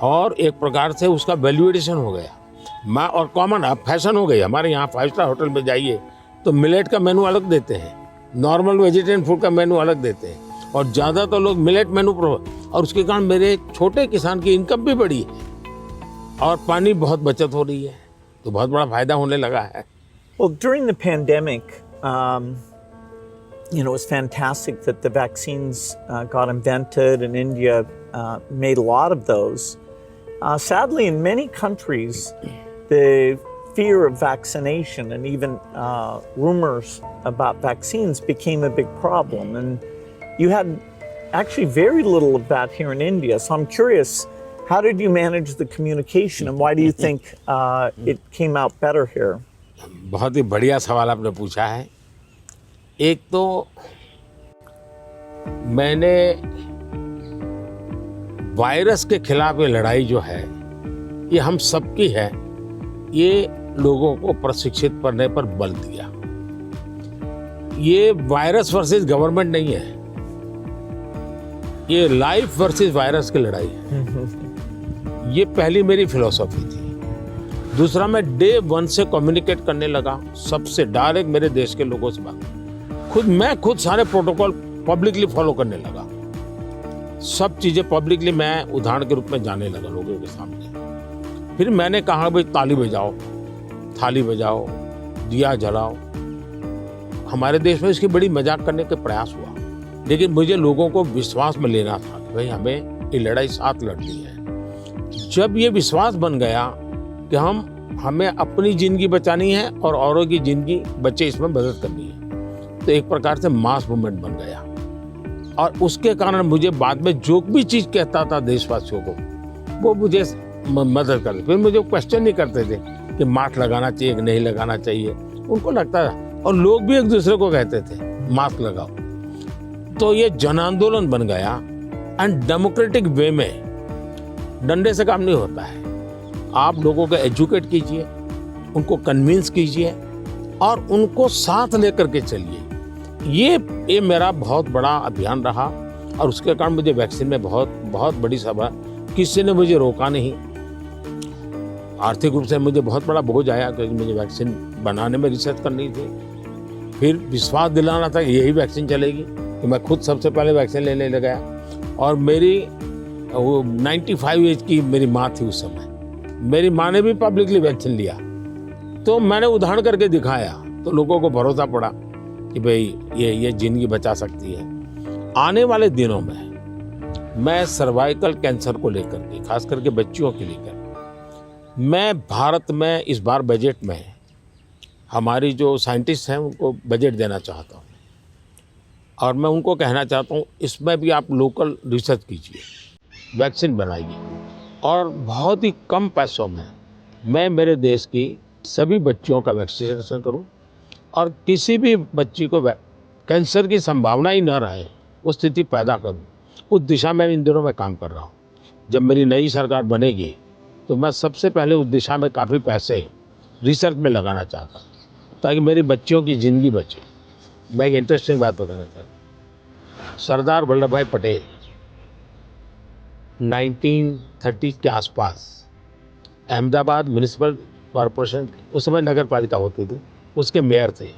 S3: और एक प्रकार से उसका वैल्यू एडिशन हो गया। मैं और कॉमन अब फैशन हो गई। हमारे यहाँ 5 स्टार होटल में जाइए तो मिलेट का मेनू अलग देते हैं, नॉर्मल वेजिटेरियन फूड का मेनू अलग देते हैं, और ज़्यादातर तो लोग मिलेट मेनू और उसके कारण मेरे छोटे किसान की इनकम भी बढ़ी है और पानी बहुत बचत हो रही है, तो बहुत बड़ा फायदा होने लगा है।
S2: Well, during the pandemic, you know, it was fantastic that the vaccines got invented, and India made a lot of those. Sadly, in many countries, the fear of vaccination and even rumors about vaccines became a big problem. And you had actually very little of that here in India. So I'm curious, how did you manage the communication, and why do you think it came out better here?
S3: बहुत ही बढ़िया सवाल आपने पूछा है। एक तो मैंने virus के खिलाफ ये लड़ाई जो है ये हम सबकी है, ये लोगों को प्रशिक्षित करने पर बल दिया। ये वायरस वर्सेस गवर्नमेंट नहीं है, ये लाइफ वर्सेस वायरस की लड़ाई है। ये पहली मेरी फिलॉसफी थी। दूसरा, मैं डे 1 से कम्युनिकेट करने लगा सबसे डायरेक्ट, मेरे देश के लोगों से बात। मैं खुद सारे प्रोटोकॉल पब्लिकली फॉलो करने लगा, सब चीज़ें पब्लिकली मैं उदाहरण के रूप में जाने लगा लोगों के सामने। फिर मैंने कहा भाई ताली बजाओ, थाली बजाओ, दिया जलाओ। हमारे देश में इसकी बड़ी मजाक करने का प्रयास हुआ, लेकिन मुझे लोगों को विश्वास में लेना था कि भाई हमें ये लड़ाई साथ लड़नी है। जब ये विश्वास बन गया कि हमें अपनी ज़िंदगी बचानी है और औरों की ज़िंदगी बचे इसमें मदद करनी है। तो एक प्रकार से मास मूवमेंट बन गया और उसके कारण मुझे बाद में जो भी चीज़ कहता था देशवासियों को वो मुझे मदद करते। फिर मुझे क्वेश्चन नहीं करते थे कि मास्क लगाना चाहिए कि नहीं लगाना चाहिए, उनको लगता था। और लोग भी एक दूसरे को कहते थे मास्क लगाओ। तो ये जन आंदोलन बन गया एंड डेमोक्रेटिक वे में, डंडे से काम नहीं होता है। आप लोगों को एजुकेट कीजिए, उनको कन्विंस कीजिए और उनको साथ लेकर के चलिए। ये मेरा बहुत बड़ा अभियान रहा और उसके कारण मुझे वैक्सीन में बहुत बड़ी सभा, किसी ने मुझे रोका नहीं। आर्थिक रूप से मुझे बहुत बड़ा बोझ आया क्योंकि मुझे वैक्सीन बनाने में रिसर्च करनी थी, फिर विश्वास दिलाना था कि यही वैक्सीन चलेगी। कि मैं खुद सबसे पहले वैक्सीन लेने लगा और मेरी वो 95 एज की मेरी माँ थी उस समय। मेरी माँ ने भी पब्लिकली वैक्सीन लिया, तो मैंने उदाहरण करके दिखाया तो लोगों को भरोसा पड़ा कि भाई ये जिंदगी बचा सकती है। आने वाले दिनों में मैं सर्वाइकल कैंसर को लेकर के, खास करके बच्चियों के लेकर, मैं भारत में इस बार बजट में हमारी जो साइंटिस्ट हैं उनको बजट देना चाहता हूँ और मैं उनको कहना चाहता हूँ इसमें भी आप लोकल रिसर्च कीजिए, वैक्सीन बनाइए और बहुत ही कम पैसों में मैं मेरे देश की सभी बच्चियों का वैक्सीनेशन करूँ और किसी भी बच्ची को कैंसर की संभावना ही न रहे वो स्थिति पैदा करूँ। उस दिशा में इन दिनों में काम कर रहा हूँ। जब मेरी नई सरकार बनेगी तो मैं सबसे पहले उस दिशा में काफ़ी पैसे रिसर्च में लगाना चाहता हूँ ताकि मेरी बच्चियों की ज़िंदगी बचे। मैं एक इंटरेस्टिंग बात बताना चाहता हूँ। सरदार वल्लभ भाई पटेल 1930 के आसपास अहमदाबाद म्यूनिसिपल कॉरपोरेशन, उस समय नगर पालिका होती थी, उसके मेयर थे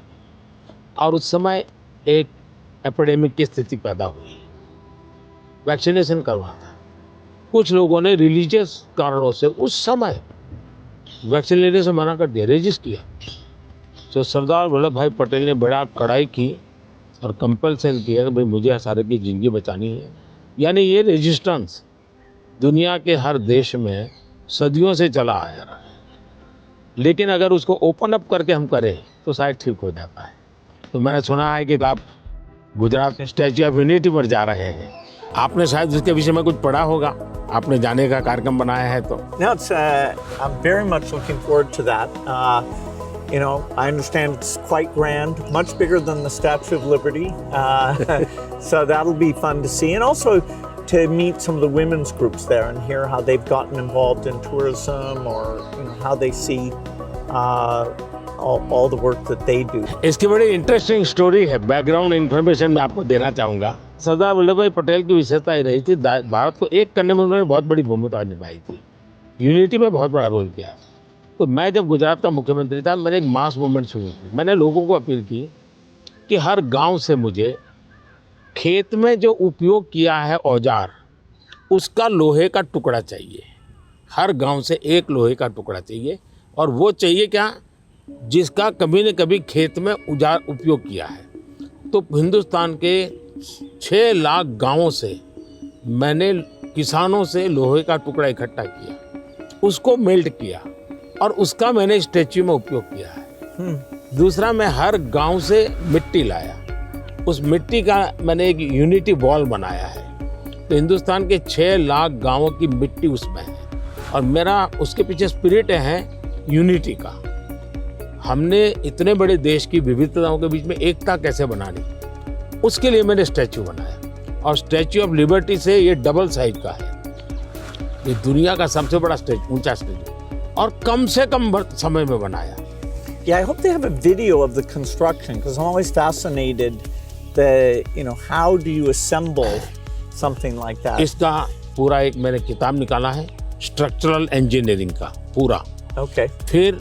S3: और उस समय एक एपिडेमिक की स्थिति पैदा हुई। वैक्सीनेशन करवाना था। कुछ लोगों ने रिलीजियस कारणों से उस समय वैक्सीन लेने से मना कर दिया, रेजिस्ट किया। तो सरदार वल्लभ भाई पटेल ने बड़ा कड़ाई की और कंपल्सन किया कि भाई मुझे सारे की ज़िंदगी बचानी है। यानी ये रेजिस्टेंस दुनिया के हर देश में सदियों से चला आया रहा है, लेकिन अगर उसको ओपन अप करके हम करें तो शायद ठीक हो जाता है। तो मैंने सुना है कि आप गुजरात में स्टैच्यू ऑफ यूनिटी पर जा रहे हैं, आपने शायद उसके विषय में कुछ पढ़ा होगा, आपने जाने का कार्यक्रम बनाया है तो।
S2: No, I'm very much looking forward to that. I understand it's quite grand, much bigger than the Statue of Liberty. So that'll be fun to see. And also to meet some of the women's groups there and hear how they've gotten involved in tourism or how they see all the work that they do.
S3: इसकी बड़ी interesting story है, background information मैं आपको देना चाहूँगा। सरदार वल्लभ भाई पटेल की विशेषता ये रही थी, भारत को एक करने में उन्होंने बहुत बड़ी भूमिका निभाई थी, यूनिटी में बहुत बड़ा रोल किया। तो मैं जब गुजरात का मुख्यमंत्री था, मैंने एक मास मूवमेंट शुरू की। मैंने लोगों को अपील की कि हर गांव से मुझे खेत में जो उपयोग किया है औजार, उसका लोहे का टुकड़ा चाहिए। हर गांव से एक लोहे का टुकड़ा चाहिए और वो चाहिए क्या, जिसका कभी न कभी खेत में औजार उपयोग किया है। तो हिंदुस्तान के 6 लाख गांवों से मैंने किसानों से लोहे का टुकड़ा इकट्ठा किया, उसको मेल्ट किया और उसका मैंने स्टैच्यू में उपयोग किया है। दूसरा, मैं हर गांव से मिट्टी लाया, उस मिट्टी का मैंने एक यूनिटी वॉल बनाया है। तो हिंदुस्तान के 6 लाख गांवों की मिट्टी उसमें है और मेरा उसके पीछे स्पिरिट है यूनिटी का। हमने इतने बड़े देश की विविधताओं के बीच में एकता कैसे बनानी, उसके लिए मैंने स्टैच्यू बनाया और स्टैच्यू ऑफ लिबर्टी से ये डबल साइज का है। ये दुनिया का सबसे बड़ा ऊंचा स्टैच्यू और कम से कम समय में बनाया।
S2: Yeah, I hope they have a video of the construction because I'm always fascinated how do you assemble something like that?
S3: इसका पूरा एक मैंने किताब निकाला है, स्ट्रक्चरल इंजीनियरिंग का पूरा।
S2: Okay.
S3: फिर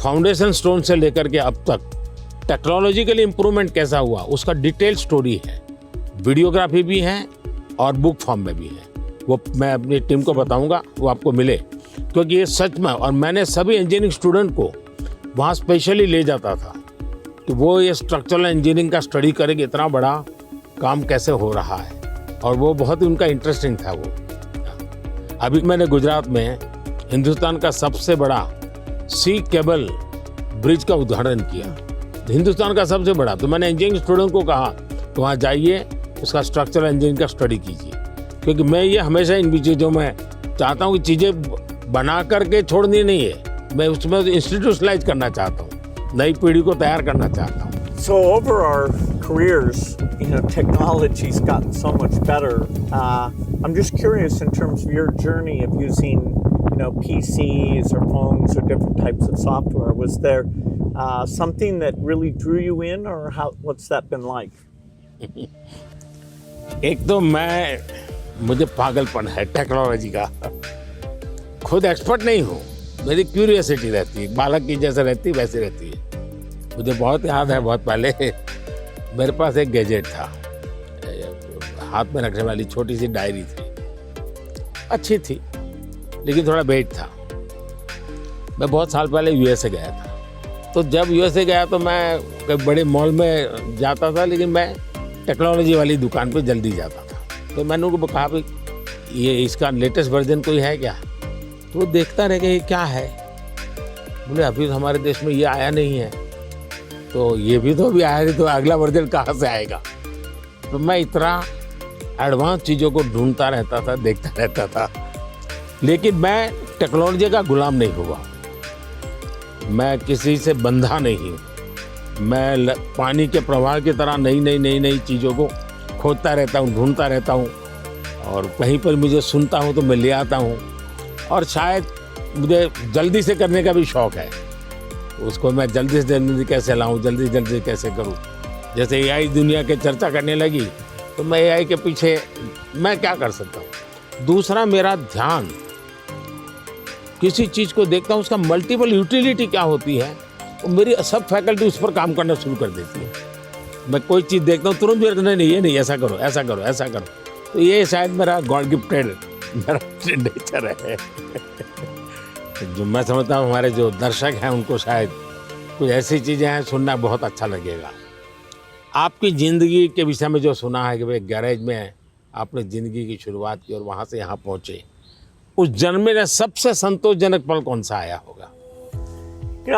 S3: फाउंडेशन स्टोन से लेकर के अब तक टेक्नोलॉजिकल इम्प्रूवमेंट कैसा हुआ, उसका डिटेल स्टोरी है, वीडियोग्राफी भी है और बुक फॉर्म में भी है। वो मैं अपनी टीम को बताऊंगा, वो आपको मिले, क्योंकि ये सच में, और मैंने सभी इंजीनियरिंग स्टूडेंट को वहाँ स्पेशली ले जाता था कि वो ये स्ट्रक्चरल इंजीनियरिंग का स्टडी करेंगे, इतना बड़ा काम कैसे हो रहा है, और वो बहुत ही उनका इंटरेस्टिंग था। वो अभी मैंने गुजरात में हिंदुस्तान का सबसे बड़ा सी केबल ब्रिज का उद्घाटन किया, हिंदुस्तान का सबसे बड़ा। तो मैंने इंजीनियरिंग स्टूडेंट को कहा तो वहाँ जाइए, उसका स्ट्रक्चरल इंजीनियरिंग का स्टडी कीजिए, क्योंकि मैं ये हमेशा इन भी चीज़ों में चाहता हूँ कि चीज़ें बना करके छोड़नी नहीं है, मैं उसमें इंस्टीट्यूशनलाइज करना चाहता हूँ, नई पीढ़ी को तैयार करना चाहता हूँ।
S2: So over our careers, technology's gotten so much better. I'm just curious in terms of your journey of using, PCs or phones or different types of software. Was there something that really drew you in, or what's that been like?
S3: एक तो मुझे पागलपन है technology का, खुद expert नहीं हूँ, मेरी क्यूरियोसिटी रहती है, बालक की जैसे रहती वैसी रहती है। मुझे बहुत याद है, बहुत पहले मेरे पास एक गैजेट था, हाथ में रखने वाली छोटी सी डायरी थी, अच्छी थी लेकिन थोड़ा वेट था। मैं बहुत साल पहले यूएसए गया था, तो जब यूएसए गया तो मैं कई बड़े मॉल में जाता था, लेकिन मैं टेक्नोलॉजी वाली दुकान पे जल्दी जाता था। तो मैंने उनको कहा भाई ये इसका लेटेस्ट वर्जन कोई है क्या? तो वो देखता रह गया ये क्या है, बोले अभी तो हमारे देश में ये आया नहीं है, तो ये भी तो अभी आया नहीं, तो अगला वर्जन कहाँ से आएगा? तो मैं इतना एडवांस चीज़ों को ढूंढता रहता था, देखता रहता था, लेकिन मैं टेक्नोलॉजी का गुलाम नहीं हुआ, मैं किसी से बंधा नहीं हूँ। मैं पानी के प्रवाह की तरह नई चीज़ों को खोजता रहता हूँ, ढूंढता रहता हूँ, और कहीं पर मुझे सुनता हूँ तो मैं ले आता हूँ, और शायद मुझे जल्दी से करने का भी शौक़ है, उसको मैं जल्दी से जल्दी कैसे लाऊं, जल्दी कैसे करूं। जैसे एआई दुनिया के चर्चा करने लगी तो मैं एआई के पीछे मैं क्या कर सकता हूं। दूसरा, मेरा ध्यान किसी चीज़ को देखता हूं, उसका मल्टीपल यूटिलिटी क्या होती है, तो मेरी सब फैकल्टी उस पर काम करना शुरू कर देती है। मैं कोई चीज़ देखता हूँ तुरंत नहीं ये नहीं, ऐसा करो ऐसा करो ऐसा करो। तो ये शायद मेरा गॉड गिफ्टेड मेरा नेचर है। जो मैं समझता हूँ हमारे जो दर्शक हैं उनको शायद कुछ ऐसी चीज़ें हैं सुनना बहुत अच्छा लगेगा। आपकी ज़िंदगी के विषय में जो सुना है कि भाई गैरेज में आपने ज़िंदगी की शुरुआत की और वहाँ से यहाँ पहुँचे, उस जन्म में सबसे संतोषजनक पल कौन सा आया होगा?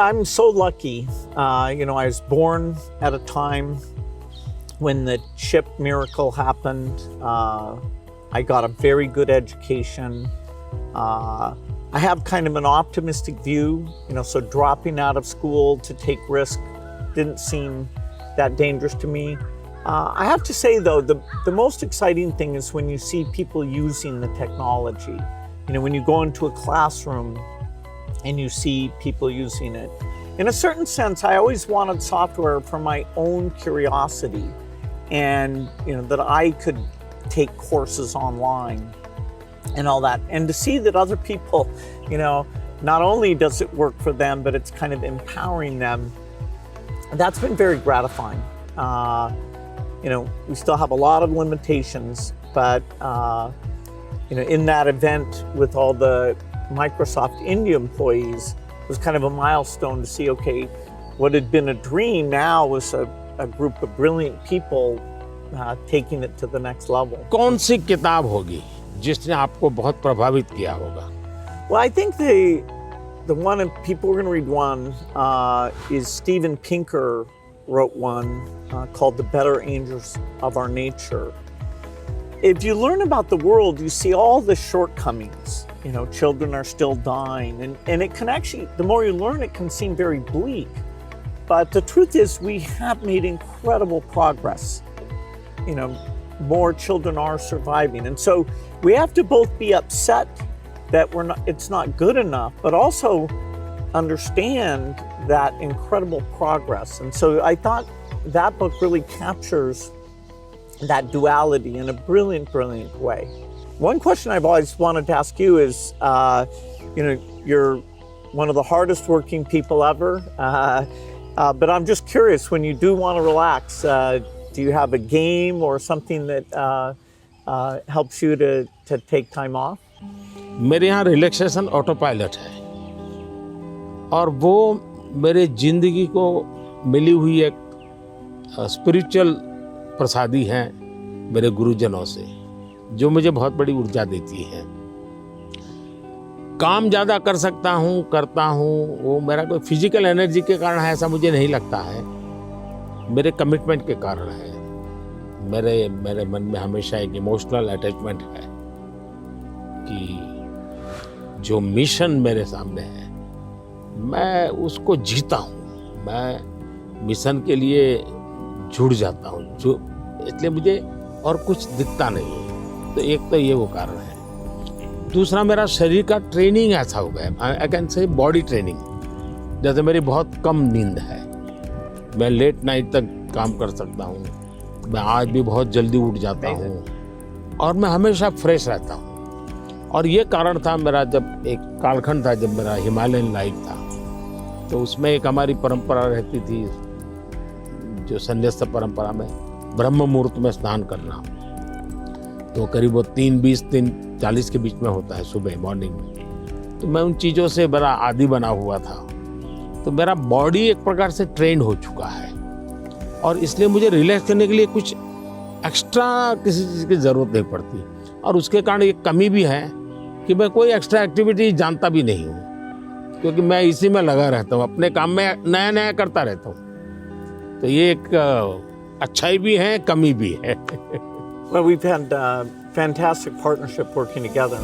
S2: I'm so lucky. I was born at a time when the chip miracle happened. I got a very good education. I have kind of an optimistic view, so dropping out of school to take risk didn't seem that dangerous to me. I have to say though, the most exciting thing is when you see people using the technology. When you go into a classroom and you see people using it. In a certain sense, I always wanted software for my own curiosity, and that I could take courses online and all that, and to see that other people, not only does it work for them, but it's kind of empowering them. That's been very gratifying. We still have a lot of limitations, but in that event with all the Microsoft India employees, it was kind of a milestone to see, okay, what had been a dream now was a group of brilliant people taking it to the next level.
S3: कौन सी किताब होगी जिसने आपको बहुत प्रभावित किया होगा?
S2: Well, I think the one, and people are going to read one, is Steven Pinker wrote one called The Better Angels of Our Nature. If you learn about the world, you see all the shortcomings. Children are still dying, and it can actually, the more you learn, it can seem very bleak. But the truth is, we have made incredible progress. More children are surviving, and so we have to both be upset that it's not good enough, but also understand that incredible progress. And so I thought that book really captures that duality in a brilliant, brilliant way. One question I've always wanted to ask you is, you're one of the hardest working people ever, but I'm just curious, when you do want to relax, do you have a game or something that helps you to take time off?
S3: मेरे यहाँ relaxation auto pilot है, और वो मेरे जिंदगी को मिली हुई एक स्पिरिचुअल प्रसादी है मेरे गुरुजनों से, जो मुझे बहुत बड़ी ऊर्जा देती है। काम ज़्यादा कर सकता हूँ, करता हूँ, वो मेरा कोई फिजिकल एनर्जी के कारण है ऐसा मुझे नहीं लगता है, मेरे कमिटमेंट के कारण है। मेरे मन में हमेशा एक इमोशनल अटैचमेंट है कि जो मिशन मेरे सामने है मैं उसको जीता हूँ, मैं मिशन के लिए जुड़ जाता हूँ, जो इसलिए मुझे और कुछ दिखता नहीं है। तो एक तो ये वो कारण है। दूसरा, मेरा शरीर का ट्रेनिंग ऐसा हो गया, I can say body training. जैसे मेरी बहुत कम नींद है, मैं लेट नाइट तक काम कर सकता हूँ, मैं आज भी बहुत जल्दी उठ जाता हूँ और मैं हमेशा फ्रेश रहता हूँ। और ये कारण था मेरा, जब एक कालखंड था जब मेरा हिमालयन लाइफ था, तो उसमें एक हमारी परंपरा रहती थी, जो संन्यास परंपरा में ब्रह्म मुहूर्त में स्नान करना, तो करीब वो 3:20 3:40 के बीच में होता है सुबह मॉर्निंग में। तो मैं उन चीज़ों से बड़ा आदी बना हुआ था, तो मेरा बॉडी एक प्रकार से ट्रेंड हो चुका है और इसलिए मुझे रिलैक्स करने के लिए कुछ एक्स्ट्रा किसी चीज़ की ज़रूरत नहीं पड़ती। और उसके कारण एक कमी भी है कि मैं कोई एक्स्ट्रा एक्टिविटी जानता भी नहीं हूँ, क्योंकि मैं इसी में लगा रहता हूँ, अपने काम में नया नया करता रहता हूँ। तो ये एक अच्छाई भी है, कमी भी है।
S2: Well, we've had fantastic partnership working together,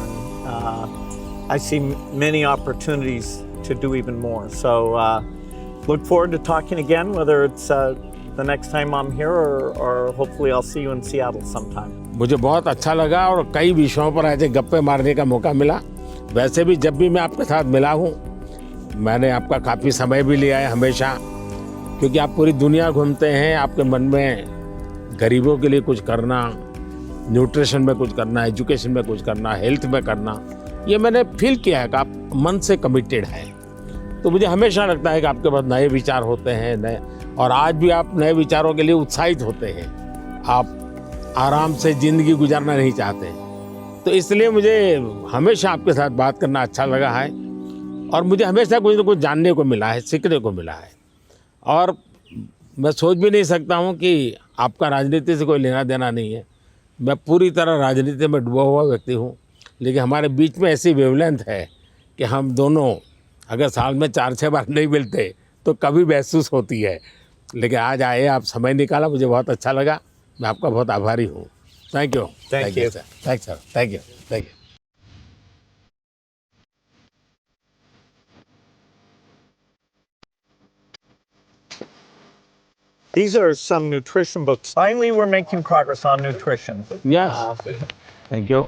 S2: and I see many opportunities to do even more. So look forward to talking again, whether it's the next time I'm here or hopefully I'll see you in Seattle sometime.
S3: मुझे बहुत अच्छा लगा और कई विषयों पर ऐसे गप्पे मारने का मौका मिला। वैसे भी जब भी मैं आपके साथ मिला हूँ, मैंने आपका काफ़ी समय भी लिया है हमेशा, क्योंकि आप पूरी दुनिया घूमते हैं, आपके मन में गरीबों के लिए कुछ करना, न्यूट्रिशन में कुछ करना, एजुकेशन में कुछ करना, हेल्थ में करना, ये मैंने फील किया है कि आप मन से कमिटेड हैं। तो मुझे हमेशा लगता है कि आपके पास नए विचार होते हैं, नए, और आज भी आप नए विचारों के लिए उत्साहित होते हैं। आप आराम से ज़िंदगी गुजारना नहीं चाहते, तो इसलिए मुझे हमेशा आपके साथ बात करना अच्छा लगा है और मुझे हमेशा कुछ न कुछ जानने को मिला है, सीखने को मिला है। और मैं सोच भी नहीं सकता हूँ कि आपका राजनीति से कोई लेना देना नहीं है, मैं पूरी तरह राजनीति में डूबा हुआ व्यक्ति हूँ, लेकिन हमारे बीच में ऐसी वेवलेंथ है कि हम दोनों अगर साल में 4-6 बार नहीं मिलते तो कभी महसूस होती है। लेकिन आज आए, आप समय निकाला, मुझे बहुत अच्छा लगा, मैं आपका बहुत आभारी हूँ। Thank you.
S2: Thank you.
S3: Sir, thank sir, thank you, thank you.
S2: These are some nutrition books. Finally, we're making progress on nutrition.
S3: Yes, thank you.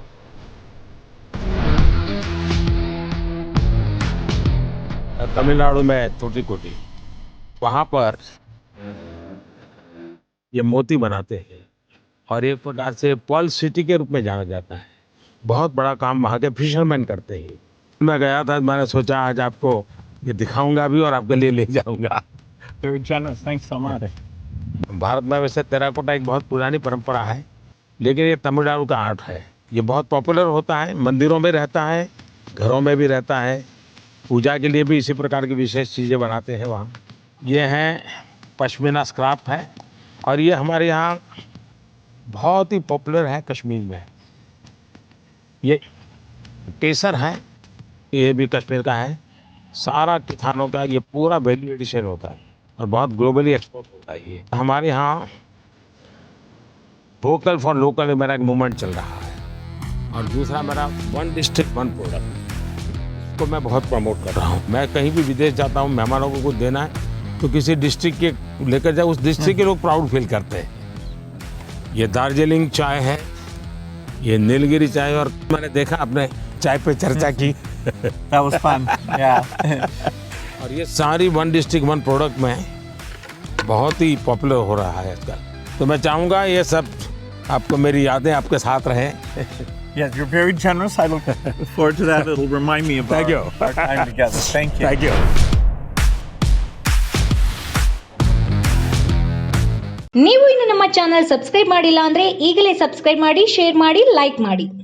S3: Tamil Nadu में तूतीकोटी, वहाँ पर ये मोती बनाते हैं और एक प्रकार से पर्ल सिटी के रूप में जाना जाता है। बहुत बड़ा काम वहाँ के फिशरमैन करते हैं। मैं गया था, मैंने सोचा आज आपको ये दिखाऊंगा भी और आपके लिए ले जाऊंगा।
S2: Very generous. Thanks so much.
S3: Bharat में वैसे टेराकोटा एक बहुत पुरानी परंपरा है, लेकिन ये तमिलनाडु का आर्ट है। ये बहुत पॉपुलर होता है, मंदिरों में रहता है, घरों में भी रहता है, पूजा के लिए भी इसी प्रकार की विशेष चीज़ें बनाते हैं वहाँ। ये हैं पश्मीना स्क्राफ है और ये हमारे यहाँ बहुत ही पॉपुलर है कश्मीर में। ये केसर है, ये भी कश्मीर का है। सारा किसानों का ये पूरा वैल्यू एडिशन होता है और बहुत ग्लोबली एक्सपोर्ट होता है। ये हमारे यहाँ वोकल फॉर लोकल मेरा एक मूवमेंट चल रहा है और दूसरा मेरा 1 डिस्ट्रिक्ट 1 प्रोडक्ट को मैं बहुत प्रमोट कर रहा हूँ। मैं कहीं भी विदेश जाता हूँ, मेहमानों को कुछ देना है तो किसी डिस्ट्रिक्ट के लेकर जाए, उस डिस्ट्रिक्ट के लोग प्राउड फील करते हैं। ये दार्जिलिंग चाय है, ये नीलगिरी चाय, और मैंने देखा आपने चाय पे चर्चा की।
S2: That was fun. Yeah.
S3: और ये सारी 1 डिस्ट्रिक्ट 1 प्रोडक्ट में बहुत ही पॉपुलर हो रहा है आजकल। तो मैं चाहूँगा ये सब आपको, मेरी यादें आपके साथ रहें।
S2: Yes, you're very generous. I look forward to that. It'll remind me of
S3: Thank you.
S2: our time together. Thank you.
S3: Thank you.
S4: ನೀವು ಇನ್ನು ನಮ್ಮ ಚಾನೆಲ್ ಸಬ್ಸ್ಕ್ರೈಬ್ ಮಾಡಿಲ್ಲ ಅಂದ್ರೆ ಈಗಲೇ ಸಬ್ಸ್ಕ್ರೈಬ್ ಮಾಡಿ, ಶೇರ್ ಮಾಡಿ, ಲೈಕ್ ಮಾಡಿ.